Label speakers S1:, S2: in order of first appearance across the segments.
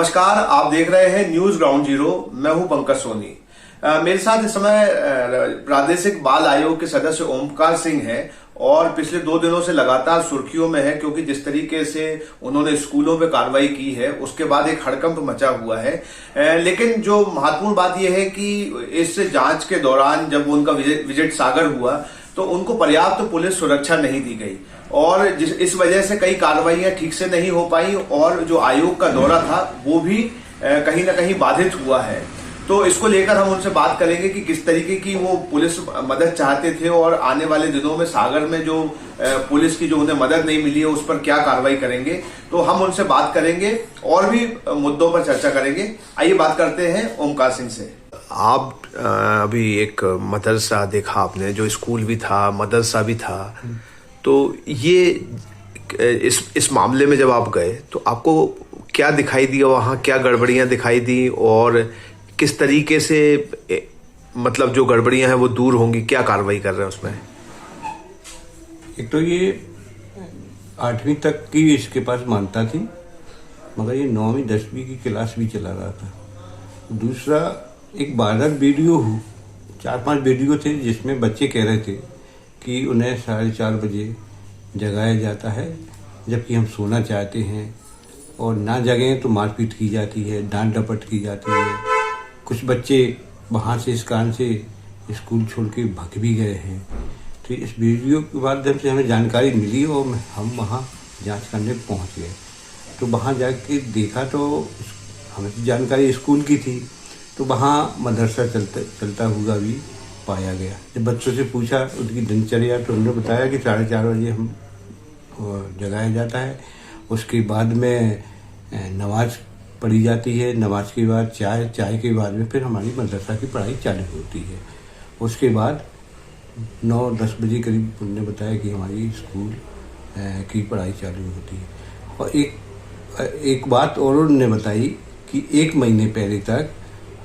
S1: नमस्कार, आप देख रहे हैं न्यूज ग्राउंड जीरो। मैं हूं पंकज सोनी। मेरे साथ इस समय प्रादेशिक बाल आयोग के सदस्य ओमकार सिंह हैं और पिछले 2 दिनों से लगातार सुर्खियों में है, क्योंकि जिस तरीके से उन्होंने स्कूलों पे कार्रवाई की है उसके बाद एक हड़कंप मचा हुआ है। लेकिन जो महत्वपूर्ण बात यह है कि इस जांच के दौरान जब उनका विजिट सागर हुआ तो उनको पर्याप्त पुलिस सुरक्षा नहीं दी गई और इस वजह से कई कार्रवाइयां ठीक से नहीं हो पाई और जो आयोग का दौरा था वो भी कहीं ना कहीं बाधित हुआ है। तो इसको लेकर हम उनसे बात करेंगे कि किस तरीके की वो पुलिस मदद चाहते थे और आने वाले दिनों में सागर में जो पुलिस की जो उन्हें मदद नहीं मिली है उस पर क्या कार्रवाई करेंगे। तो हम उनसे बात करेंगे और भी मुद्दों पर चर्चा करेंगे। आइए बात करते हैं ओमकार सिंह से। आप अभी एक मदरसा देखा आपने, जो स्कूल भी था मदरसा भी था, तो ये इस मामले में जब आप गए तो आपको क्या दिखाई दिया वहाँ, क्या गड़बड़ियाँ दिखाई दी और किस तरीके से मतलब जो गड़बड़ियाँ हैं वो दूर होंगी, क्या कार्रवाई कर रहे हैं उसमें?
S2: एक तो ये 8वीं तक की इसके पास मान्यता थी, मगर ये 9वीं 10वीं की क्लास भी चला रहा था। दूसरा, एक वायरल वीडियो 4-5 वीडियो थे जिसमें बच्चे कह रहे थे कि उन्हें 4:30 बजे जगाया जाता है जबकि हम सोना चाहते हैं, और ना जगें तो मारपीट की जाती है, डांट डपट की जाती है। कुछ बच्चे वहाँ से इस कारण से स्कूल छोड़ के भाग भी गए हैं। तो इस वीडियो के माध्यम से हमें जानकारी मिली और हम वहाँ जांच करने पहुँच गए। तो वहाँ जाके देखा तो हमें तो जानकारी स्कूल की थी, तो वहाँ मदरसा चलता हुआ भी पाया गया। जब बच्चों से पूछा उनकी दिनचर्या तो उन्होंने बताया कि 4:30 बजे हम जगाया जाता है, उसके बाद में नमाज पढ़ी जाती है, नमाज के बाद चाय के बाद में फिर हमारी मदरसा की पढ़ाई चालू होती है। उसके बाद 9-10 बजे करीब उन्होंने बताया कि हमारी स्कूल की पढ़ाई चालू होती है। और एक बात और उन्होंने बताई कि 1 महीने पहले तक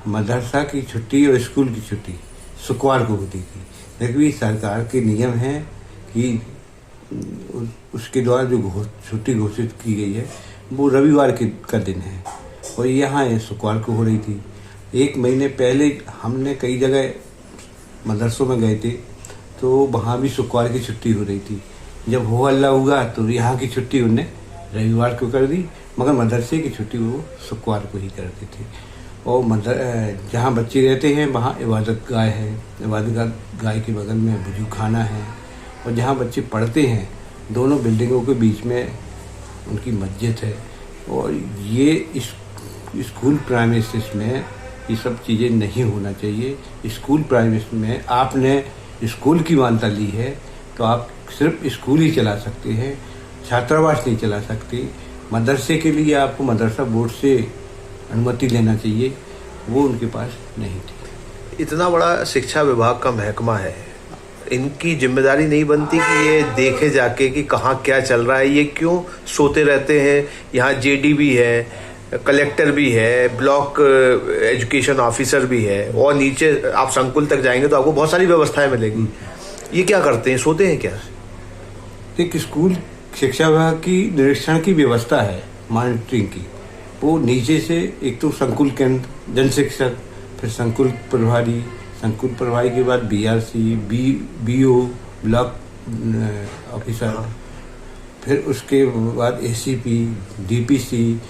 S2: मदरसा की छुट्टी और स्कूल की छुट्टी शुक्रवार को होती थी, लेकिन सरकार के नियम हैं कि उसके द्वारा जो छुट्टी घोषित की गई है वो रविवार का दिन है और यहाँ शुक्रवार को हो रही थी। 1 महीने पहले हमने कई जगह मदरसों में गए थे तो वहाँ भी शुक्रवार की छुट्टी हो रही थी। जब हो हल्ला हुआ तो यहाँ की छुट्टी उन्हें रविवार को कर दी, मगर मदरसे की छुट्टी वो शुक्रवार को ही करते थे। और जहाँ बच्चे रहते हैं वहाँ इबादत गाह है, इबादत गाह के बगल में वजू खाना है, और जहाँ बच्चे पढ़ते हैं दोनों बिल्डिंगों के बीच में उनकी मस्जिद है। और ये स्कूल प्राइमेसिस में ये सब चीज़ें नहीं होना चाहिए। स्कूल प्राइमेसिस में आपने स्कूल की मान्यता ली है तो आप सिर्फ स्कूल ही चला सकते हैं, छात्रावास नहीं चला सकते। मदरसे के लिए आपको मदरसा बोर्ड से अनुमति लेना चाहिए, वो उनके पास नहीं थी।
S1: इतना बड़ा शिक्षा विभाग का महकमा है, इनकी जिम्मेदारी नहीं बनती कि ये देखे जाके कि कहाँ क्या चल रहा है, ये क्यों सोते रहते हैं? यहाँ जेडी भी है, कलेक्टर भी है, ब्लॉक एजुकेशन ऑफिसर भी है और नीचे आप संकुल तक जाएंगे तो आपको बहुत सारी व्यवस्थाएं मिलेगी। ये क्या करते हैं, सोते हैं क्या?
S2: एक स्कूल शिक्षा विभाग की निरीक्षण की व्यवस्था है, मॉनिटरिंग की। वो नीचे से एक तो संकुल केंद्र जन शिक्षक, फिर संकुल प्रभारी के बाद बीआरसी, बीओ ब्लॉक ऑफिसर, फिर उसके बाद एसीपी, डीपीसी,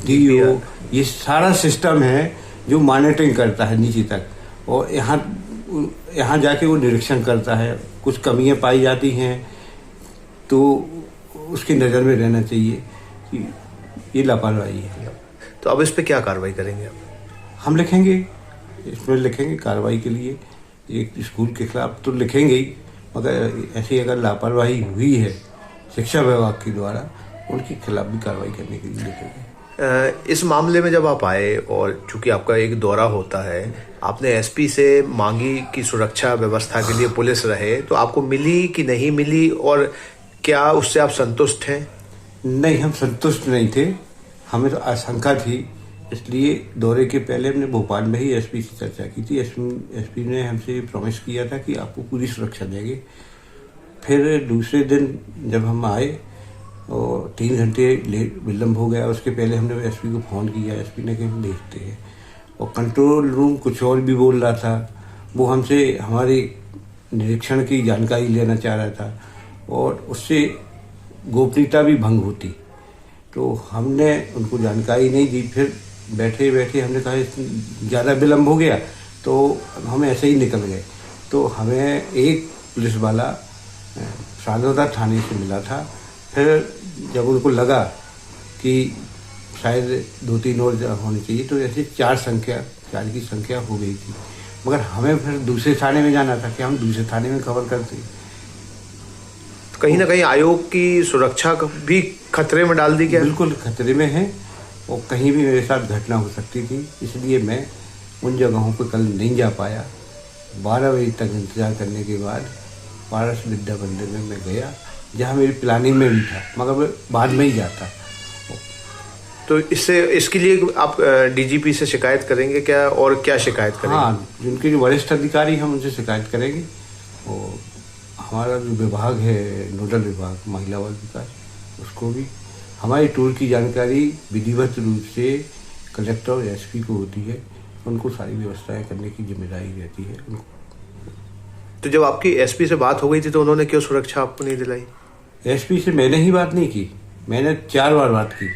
S2: डीओ, ये सारा सिस्टम है जो मॉनिटरिंग करता है नीचे तक। और यहाँ जाके वो निरीक्षण करता है। कुछ कमियां पाई जाती हैं तो उसकी नज़र में रहना चाहिए कि ये लापरवाही है।
S1: तो अब इस पे क्या कार्रवाई करेंगे आप?
S2: हम लिखेंगे, इसमें लिखेंगे कार्रवाई के लिए। एक स्कूल के खिलाफ तो लिखेंगे ही, मगर ऐसी अगर लापरवाही हुई है शिक्षा विभाग के द्वारा, उनके खिलाफ भी कार्रवाई करने के लिए लिखेंगे।
S1: इस मामले में जब आप आए और चूंकि आपका एक दौरा होता है, आपने एसपी से मांगी कि सुरक्षा व्यवस्था के लिए पुलिस रहे, तो आपको मिली कि नहीं मिली और क्या उससे आप संतुष्ट हैं?
S2: नहीं, हम संतुष्ट नहीं थे। हमें तो आशंका थी, इसलिए दौरे के पहले हमने भोपाल में ही एसपी से चर्चा की थी। एसपी ने हमसे प्रॉमिस किया था कि आपको पूरी सुरक्षा देंगे। फिर दूसरे दिन जब हम आए और 3 घंटे लेट विलम्ब हो गया। उसके पहले हमने एसपी को फ़ोन किया, एसपी ने कहा हम देखते हैं। और कंट्रोल रूम कुछ और भी बोल रहा था, वो हमसे हमारे निरीक्षण की जानकारी लेना चाह रहा था और उससे गोपनीयता भी भंग होती। तो हमने उनको जानकारी नहीं दी। फिर बैठे बैठे हमने कहा ज़्यादा विलम्ब हो गया तो हम ऐसे ही निकल गए। तो हमें एक पुलिस वाला साधोदा थाने से मिला था। फिर जब उनको लगा कि शायद 2-3 और होनी चाहिए तो ऐसे 4 की संख्या हो गई थी। मगर हमें फिर दूसरे थाने में जाना था कि हम दूसरे थाने में खबर करते।
S1: तो कहीं ना कहीं आयोग की सुरक्षा भी खतरे में डाल दी क्या?
S2: बिल्कुल खतरे में है और कहीं भी मेरे साथ घटना हो सकती थी। इसलिए मैं उन जगहों पर कल नहीं जा पाया। 12 बजे तक इंतजार करने के बाद पारस विद्या मंदिर में मैं गया, जहाँ मेरी प्लानिंग में भी था, मगर मैं बाद में ही जाता।
S1: तो इसके लिए आप डीजीपी से शिकायत करेंगे क्या, और क्या शिकायत करेंगे?
S2: हाँ, जिनके जो वरिष्ठ अधिकारी हम उनसे शिकायत करेंगे। और हमारा जो विभाग है, नोडल विभाग महिला बाल विकास, उसको भी हमारी टूर की जानकारी विधिवत रूप से कलेक्टर और एसपी को होती है। उनको सारी व्यवस्थाएं करने की जिम्मेदारी रहती है उनको।
S1: तो जब आपकी एसपी से बात हो गई थी तो उन्होंने क्यों सुरक्षा आपको नहीं दिलाई?
S2: एसपी से मैंने ही बात नहीं की, मैंने 4 बार बात की।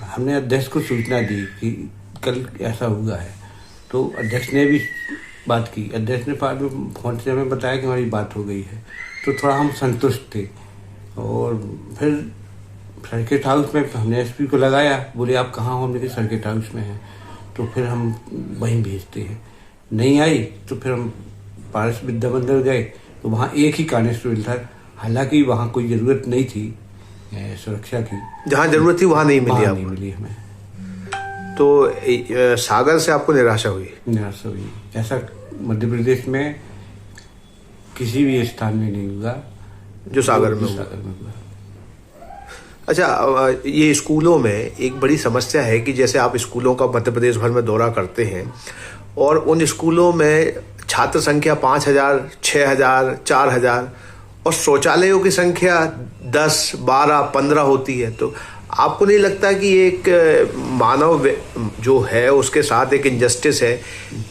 S2: हमने अध्यक्ष को सूचना दी कि कल ऐसा हुआ है, तो अध्यक्ष ने भी बात की। अध्यक्ष ने फोन से हमें बताया कि हमारी बात हो गई है, तो थोड़ा हम संतुष्ट थे। और फिर सर्किट हाउस में हमने एसपी को लगाया, बोले आप कहाँ हो? हमने कहा सर्किट हाउस में हैं। तो फिर हम वहीं भेजते हैं। नहीं आई तो फिर हम पारस विद्या मंदिर गए, तो वहाँ एक ही कांस्टेबल था। हालांकि वहाँ कोई ज़रूरत नहीं थी सुरक्षा की,
S1: जहाँ जरूरत थी वहाँ नहीं मिली,
S2: नहीं मिली हमें।
S1: तो सागर से आपको निराशा हुई?
S2: निराशा हुई। ऐसा मध्य प्रदेश में किसी भी स्थान में नहीं हुआ
S1: जो सागर में हुआ। अच्छा, ये स्कूलों में एक बड़ी समस्या है कि जैसे आप स्कूलों का मध्य प्रदेश भर में दौरा करते हैं और उन स्कूलों में छात्र संख्या 5,000, 6,000, 4,000 और शौचालयों की संख्या 10, 12, 15 होती है। तो आपको नहीं लगता कि एक मानव जो है उसके साथ एक इनजस्टिस है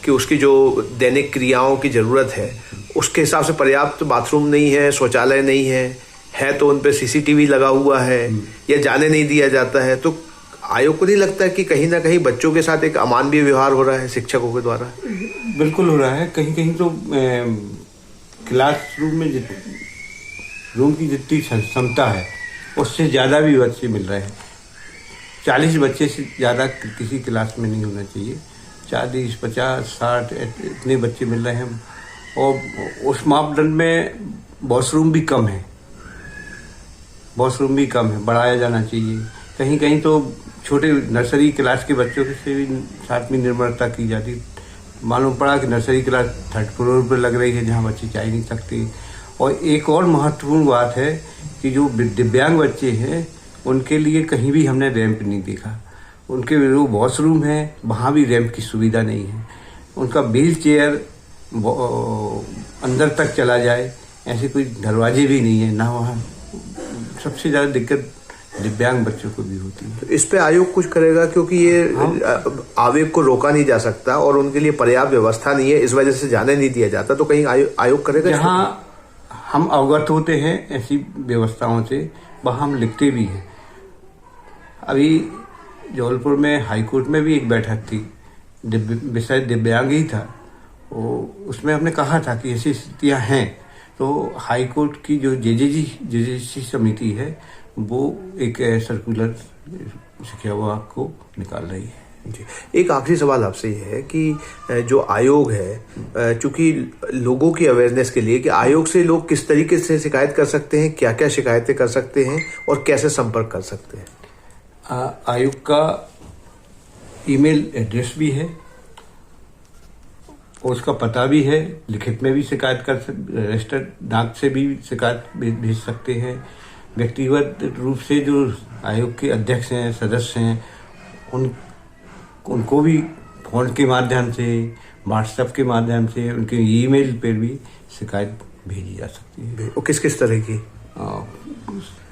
S1: कि उसकी जो दैनिक क्रियाओं की ज़रूरत है उसके हिसाब से पर्याप्त बाथरूम नहीं है, शौचालय नहीं है तो उन पे सीसीटीवी लगा हुआ है या जाने नहीं दिया जाता है? तो आयोग को नहीं लगता कि कहीं ना कहीं बच्चों के साथ एक अमानवीय व्यवहार हो रहा है शिक्षकों के द्वारा?
S2: बिल्कुल हो रहा है। कहीं कहीं तो क्लासरूम में रूम की जितनी क्षमता है उससे ज़्यादा भी बच्चे मिल रहे हैं। 40 बच्चे से ज़्यादा किसी क्लास में नहीं होना चाहिए। 40, 50, 60 इतने बच्चे मिल रहे हैं। और उस मापदंड में वॉशरूम भी कम है, बढ़ाया जाना चाहिए। कहीं कहीं तो छोटे नर्सरी क्लास के बच्चों से भी साथ में निर्भरता की जाती। मालूम पड़ा कि नर्सरी क्लास 3rd फ्लोर पर लग रही है, जहाँ बच्चे जा ही नहीं सकते। और एक और महत्वपूर्ण बात है कि जो दिव्यांग बच्चे हैं उनके लिए कहीं भी हमने रैंप नहीं देखा। उनके जो वॉशरूम है वहाँ भी रैंप की सुविधा नहीं है। उनका व्हील चेयर अंदर तक चला जाए ऐसे कोई दरवाजे भी नहीं है ना। वहाँ सबसे ज़्यादा दिक्कत दिव्यांग बच्चों को भी होती है।
S1: तो इस पे आयोग कुछ करेगा, क्योंकि ये आवेग को रोका नहीं जा सकता और उनके लिए पर्याप्त व्यवस्था नहीं है, इस वजह से जाने नहीं दिया जाता। तो कहीं आयोग करेगा?
S2: जहाँ हम अवगत होते हैं ऐसी व्यवस्थाओं से वहाँ हम लिखते भी हैं। अभी जबलपुर में हाईकोर्ट में भी एक बैठक थी, विषय दिव्यांग ही था। उसमें हमने कहा था कि ऐसी स्थितियाँ हैं। तो हाईकोर्ट की जो जेजेसी समिति है वो एक सर्कुलर शिक्षा विभाग को निकाल रही है।
S1: जी, एक आखिरी सवाल आपसे ये है कि जो आयोग है, चूंकि लोगों की अवेयरनेस के लिए कि आयोग से लोग किस तरीके से शिकायत कर सकते हैं, क्या क्या शिकायतें कर सकते हैं और कैसे संपर्क कर सकते हैं?
S2: आयोग का ईमेल एड्रेस भी है और उसका पता भी है। लिखित में भी शिकायत कर सकते, रजिस्टर्ड डाक से भी शिकायत भेज सकते हैं। व्यक्तिगत रूप से जो आयोग के अध्यक्ष हैं, सदस्य हैं, उनको भी फोन के माध्यम से, व्हाट्सएप के माध्यम से, उनके ईमेल पर भी शिकायत भेजी जा सकती है।
S1: और किस किस तरह की?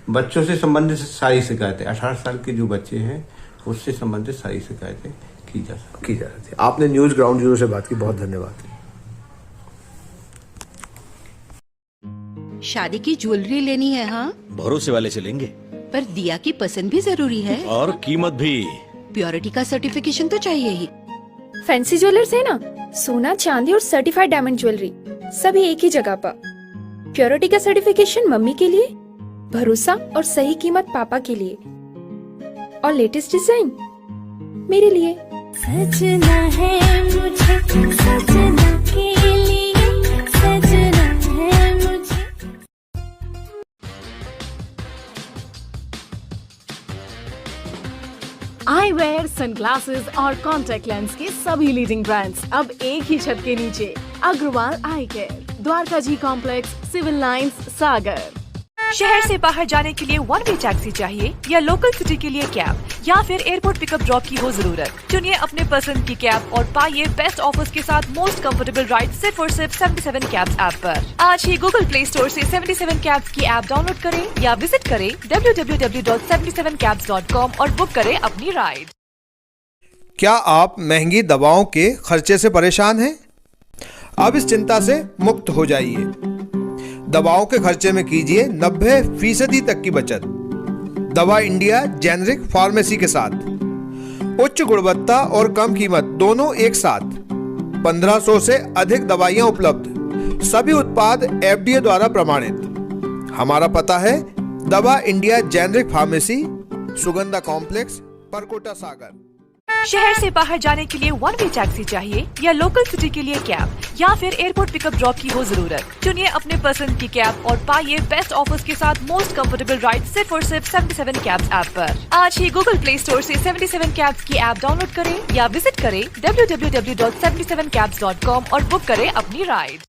S2: बच्चों से संबंधित सारी शिकायतें, 18 साल के जो बच्चे हैं उससे संबंधित सारी शिकायतें की जा सकती
S1: है। आपने न्यूज ग्राउंड जीरो से बात की, बहुत धन्यवाद।
S3: शादी की ज्वेलरी लेनी है? हाँ,
S4: भरोसे वाले से लेंगे।
S3: पर दिया की पसंद भी जरूरी है
S4: और कीमत भी।
S3: प्योरिटी का सर्टिफिकेशन तो चाहिए ही।
S5: फैंसी ज्वेलर्स है ना, सोना चांदी और सर्टिफाइड डायमंड ज्वेलरी सभी एक ही जगह पर। प्योरिटी का सर्टिफिकेशन मम्मी के लिए, भरोसा और सही कीमत पापा के लिए, और लेटेस्ट डिजाइन मेरे लिए।
S6: सजना है मुझे, सजना के लिए, सजना है मुझे।
S7: आई वेयर, सनग्लासेस और कॉन्टैक्ट लेंस के सभी लीडिंग ब्रांड्स अब एक ही छत के नीचे। अग्रवाल आई केयर, द्वारका जी कॉम्प्लेक्स, सिविल लाइंस, सागर।
S8: शहर से बाहर जाने के लिए वन वे टैक्सी चाहिए या लोकल सिटी के लिए कैब, या फिर एयरपोर्ट पिकअप ड्रॉप की हो जरूरत? चुनिए अपने पसंद की कैब और पाइए बेस्ट ऑफर्स के साथ मोस्ट कंफर्टेबल राइड सिर्फ और सिर्फ 77 कैब्स ऐप पर। आज ही गूगल प्ले स्टोर से 77 कैब्स की ऐप डाउनलोड करें या विजिट करें www.77cabs.com और बुक करें अपनी राइड।
S1: क्या आप महंगी दवाओं के खर्चे से परेशान हैं? अब इस चिंता से मुक्त हो जाइए। दवाओं के खर्चे में कीजिए 90% तक की बचत। दवा इंडिया जेनेरिक फार्मेसी के साथ उच्च गुणवत्ता और कम कीमत दोनों एक साथ। 1500 से अधिक दवाइयां उपलब्ध, सभी उत्पाद FDA द्वारा प्रमाणित। हमारा पता है दवा India generic pharmacy, Sugandha complex, Parkota, Sagar.
S8: शहर से बाहर जाने के लिए वन वे टैक्सी चाहिए या लोकल सिटी के लिए कैब, या फिर एयरपोर्ट पिकअप ड्रॉप की हो जरूरत? चुनिए अपने पसंद की कैब और पाइए बेस्ट ऑफर्स के साथ मोस्ट कंफर्टेबल राइड सिर्फ और सिर्फ 77 कैब्स ऐप पर। आज ही गूगल प्ले स्टोर से 77 कैब्स की ऐप डाउनलोड करें या विजिट करें www.77cabs.com और बुक करें अपनी राइड।